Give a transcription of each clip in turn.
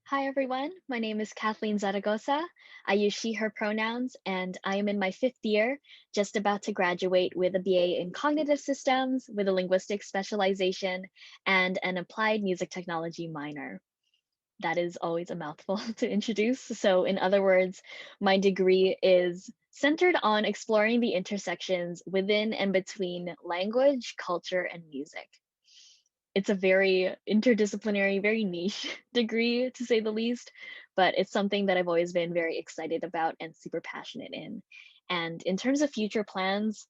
Hi, everyone. My name is Kathleen Zaragosa. I use she, her pronouns, and I am in my fifth year, just about to graduate with a BA in cognitive systems with a linguistics specialization and an applied music technology minor. That is always a mouthful to introduce. So, in other words, my degree is centered on exploring the intersections within and between language, culture, and music. It's a very interdisciplinary, very niche degree to say the least, but it's something that I've always been very excited about and super passionate in. And in terms of future plans,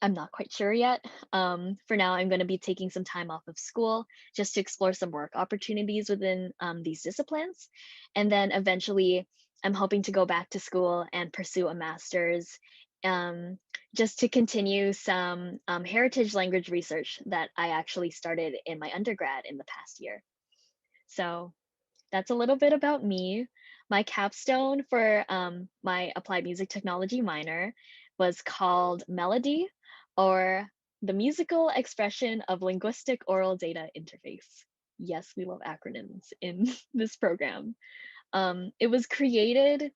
I'm not quite sure yet. For now, I'm going to be taking some time off of school just to explore some work opportunities within these disciplines. And then eventually, I'm hoping to go back to school and pursue a master's um, just to continue some heritage language research that I actually started in my undergrad in the past year. So that's a little bit about me. My capstone for my applied music technology minor was called Melodi, or the musical expression of linguistic oral data interface. Yes, we love acronyms in this program. It was created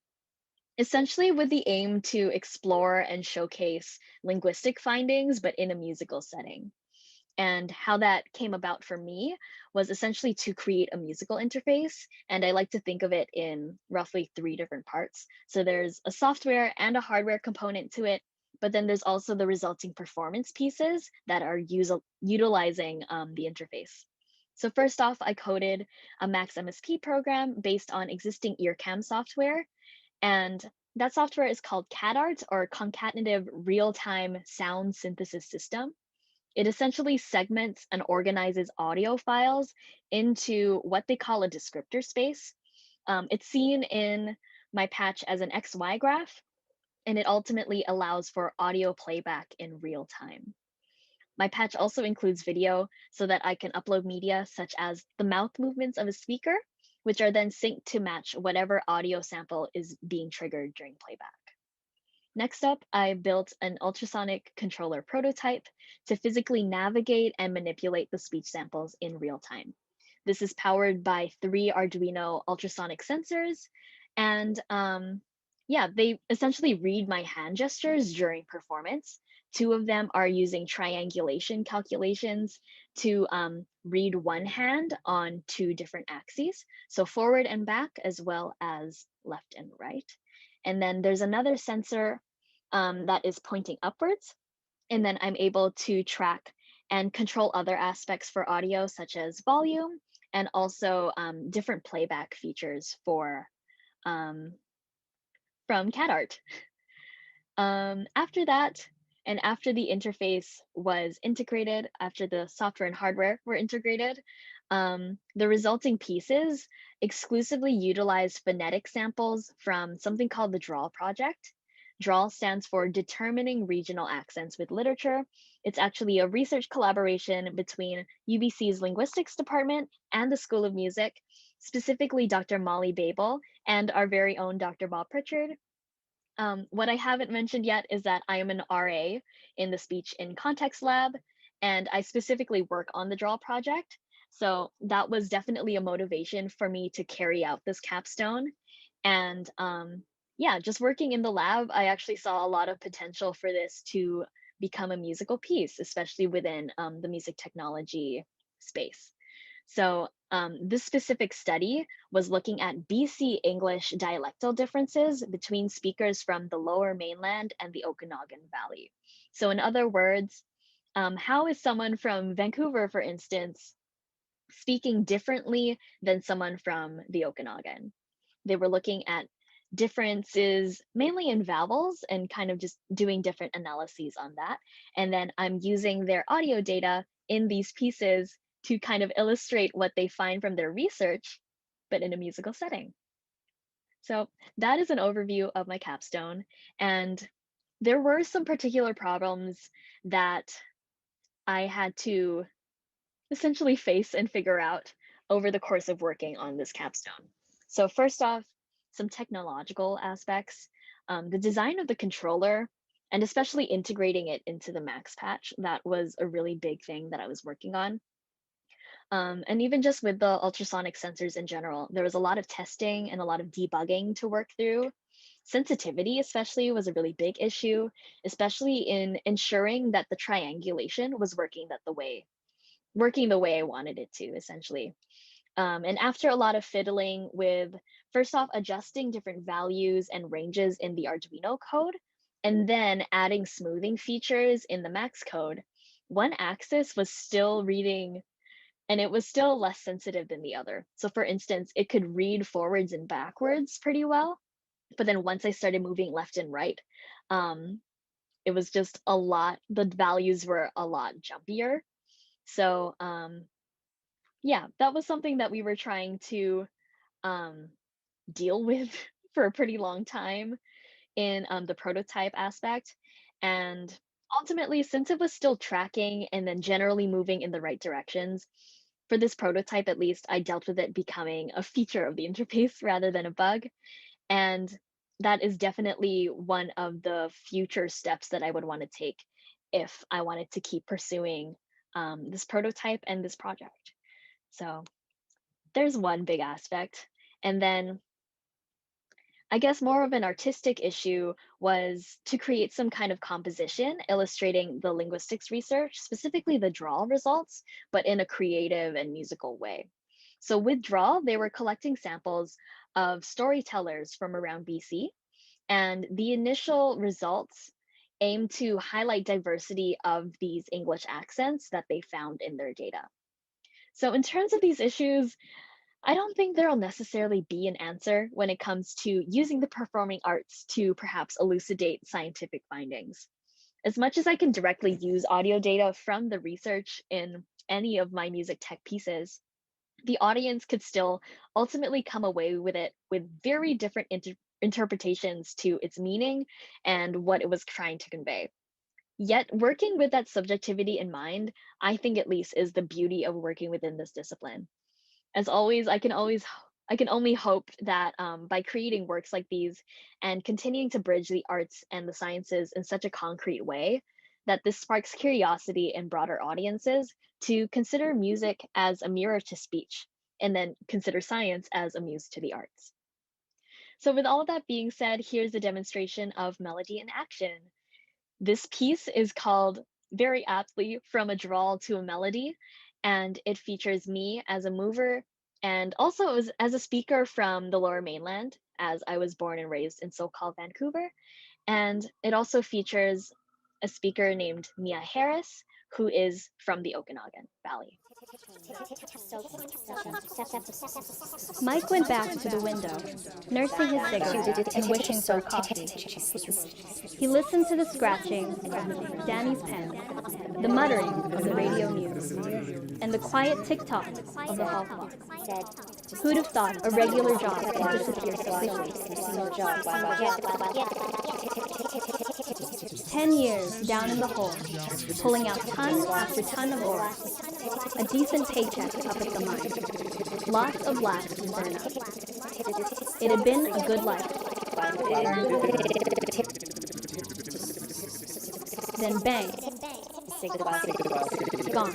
essentially with the aim to explore and showcase linguistic findings, but in a musical setting. And how that came about for me was essentially to create a musical interface. And I like to think of it in roughly three different parts. So there's a software and a hardware component to it, but then there's also the resulting performance pieces that are utilizing the interface. So first off, I coded a Max MSP program based on existing earcam software. And that software is called CADART, or Concatenative Real-Time Sound Synthesis System. It essentially segments and organizes audio files into what they call a descriptor space. It's seen in my patch as an XY graph, and it ultimately allows for audio playback in real time. My patch also includes video so that I can upload media such as the mouth movements of a speaker, which are then synced to match whatever audio sample is being triggered during playback. Next up, I built an ultrasonic controller prototype to physically navigate and manipulate the speech samples in real time. This is powered by three Arduino ultrasonic sensors, and yeah, they essentially read my hand gestures during performance. Two of them are using triangulation calculations to read one hand on two different axes, so forward and back, as well as left and right. And then there's another sensor that is pointing upwards. And then I'm able to track and control other aspects for audio, such as volume and also different playback features for um, from CatArt. After that, and after the interface was integrated, after the software and hardware were integrated, the resulting pieces exclusively utilized phonetic samples from something called the DRAW project. DRAW stands for Determining Regional Accents with Literature. It's actually a research collaboration between UBC's linguistics department and the School of Music, specifically Dr. Molly Babel and our very own Dr. Bob Pritchard. What I haven't mentioned yet is that I am an RA in the Speech in Context Lab, and I specifically work on the Draw project. So that was definitely a motivation for me to carry out this capstone. And yeah, just working in the lab, I actually saw a lot of potential for this to become a musical piece, especially within the music technology space. So this specific study was looking at BC English dialectal differences between speakers from the Lower Mainland and the Okanagan Valley. So in other words, how is someone from Vancouver, for instance, speaking differently than someone from the Okanagan? They were looking at differences mainly in vowels and kind of just doing different analyses on that. And then I'm using their audio data in these pieces to kind of illustrate what they find from their research, but in a musical setting. So that is an overview of my capstone. And there were some particular problems that I had to essentially face and figure out over the course of working on this capstone. So first off, some technological aspects. The design of the controller, and especially integrating it into the Max patch, that was a really big thing that I was working on. And even just with the ultrasonic sensors in general, there was a lot of testing and a lot of debugging to work through. Sensitivity, especially, was a really big issue, especially in ensuring that the triangulation was working the way I wanted it to, essentially. And after a lot of fiddling with, first off, adjusting different values and ranges in the Arduino code, and then adding smoothing features in the Max code, one axis was still reading and it was still less sensitive than the other. So for instance, it could read forwards and backwards pretty well, but then once I started moving left and right, um, it was just a lot, the values were a lot jumpier. So yeah, that was something that we were trying to um, deal with for a pretty long time in the prototype aspect. And ultimately, since it was still tracking and then generally moving in the right directions, for this prototype at least, I dealt with it becoming a feature of the interface rather than a bug. And that is definitely one of the future steps that I would want to take if I wanted to keep pursuing this prototype and this project. So there's one big aspect. And then I guess more of an artistic issue was to create some kind of composition illustrating the linguistics research, specifically the draw results, but in a creative and musical way. So with draw, they were collecting samples of storytellers from around BC, and the initial results aim to highlight diversity of these English accents that they found in their data. So in terms of these issues, I don't think there'll necessarily be an answer when it comes to using the performing arts to perhaps elucidate scientific findings. As much as I can directly use audio data from the research in any of my music tech pieces, the audience could still ultimately come away with it with very different interpretations to its meaning and what it was trying to convey. Yet, working with that subjectivity in mind, I think at least is the beauty of working within this discipline. As always, I can only hope that by creating works like these and continuing to bridge the arts and the sciences in such a concrete way, that this sparks curiosity in broader audiences to consider music as a mirror to speech, and then consider science as a muse to the arts. So with all of that being said, here's a demonstration of melody in action. This piece is called very aptly From a Drawl to a Melody, and it features me as a mover and also as a speaker from the Lower Mainland, as I was born and raised in so-called Vancouver. And it also features a speaker named Mia Harris, who is from the Okanagan Valley. Mike went back to the window, nursing his cigarette and wishing for a coffee. He listened to the scratching of Danny's pen, the muttering of the radio news, and the quiet tick-tock of the hall clock. Who'd have thought a regular job could disappear so quickly? 10 years down in the hole, pulling out ton after ton of ore. A decent paycheck up at the mine. Lots of laughs and burnout. It had been a good life. Then bang. Gone.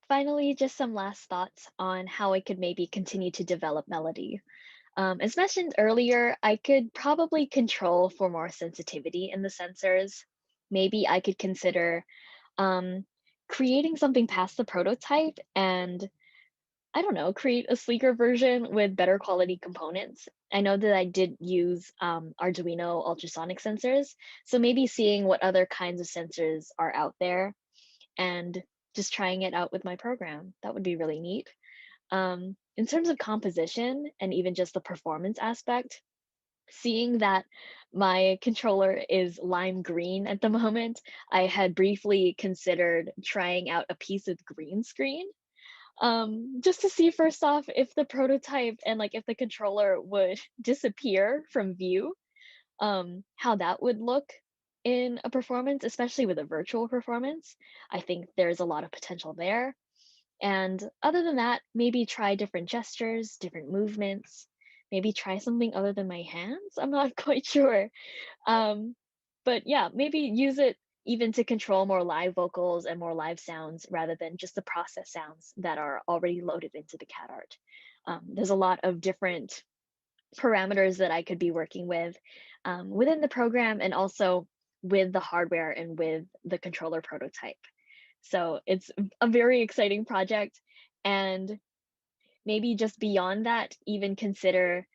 Finally, just some last thoughts on how I could maybe continue to develop melody. As mentioned earlier, I could probably control for more sensitivity in the sensors. Maybe I could consider um, creating something past the prototype and I don't know, create a sleeker version with better quality components. I know that I did use Arduino ultrasonic sensors, so maybe seeing what other kinds of sensors are out there and just trying it out with my program. That would be really neat. In terms of composition and even just the performance aspect, Seeing that my controller is lime green at the moment, I had briefly considered trying out a piece of green screen, just to see first off if the prototype and like if the controller would disappear from view, how that would look in a performance, especially with a virtual performance. I think there's a lot of potential there. And other than that, maybe try different gestures, different movements, maybe try something other than my hands. I'm not quite sure. Um, but yeah, maybe use it even to control more live vocals and more live sounds rather than just the process sounds that are already loaded into the cat art. There's a lot of different parameters that I could be working with within the program and also with the hardware and with the controller prototype. So it's a very exciting project. And maybe just beyond that, even consider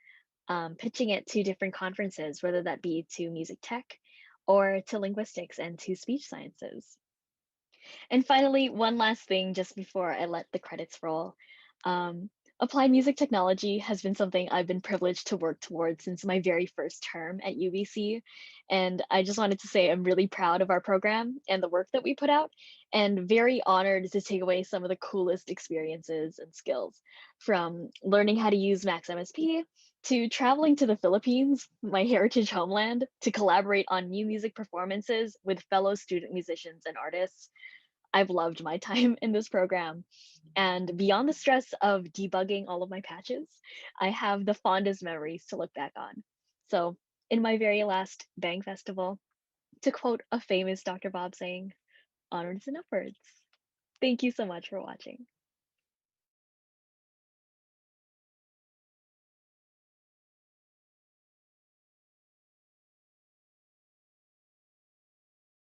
pitching it to different conferences, whether that be to music tech or to linguistics and to speech sciences. And finally, one last thing just before I let the credits roll. Um, Applied music technology has been something I've been privileged to work towards since my very first term at UBC. And I just wanted to say I'm really proud of our program and the work that we put out, and very honored to take away some of the coolest experiences and skills from learning how to use Max MSP to traveling to the Philippines, my heritage homeland, to collaborate on new music performances with fellow student musicians and artists. I've loved my time in this program. And beyond the stress of debugging all of my patches, I have the fondest memories to look back on. So, in my very last Bang Festival, to quote a famous Dr. Bob saying, onwards and upwards. Thank you so much for watching.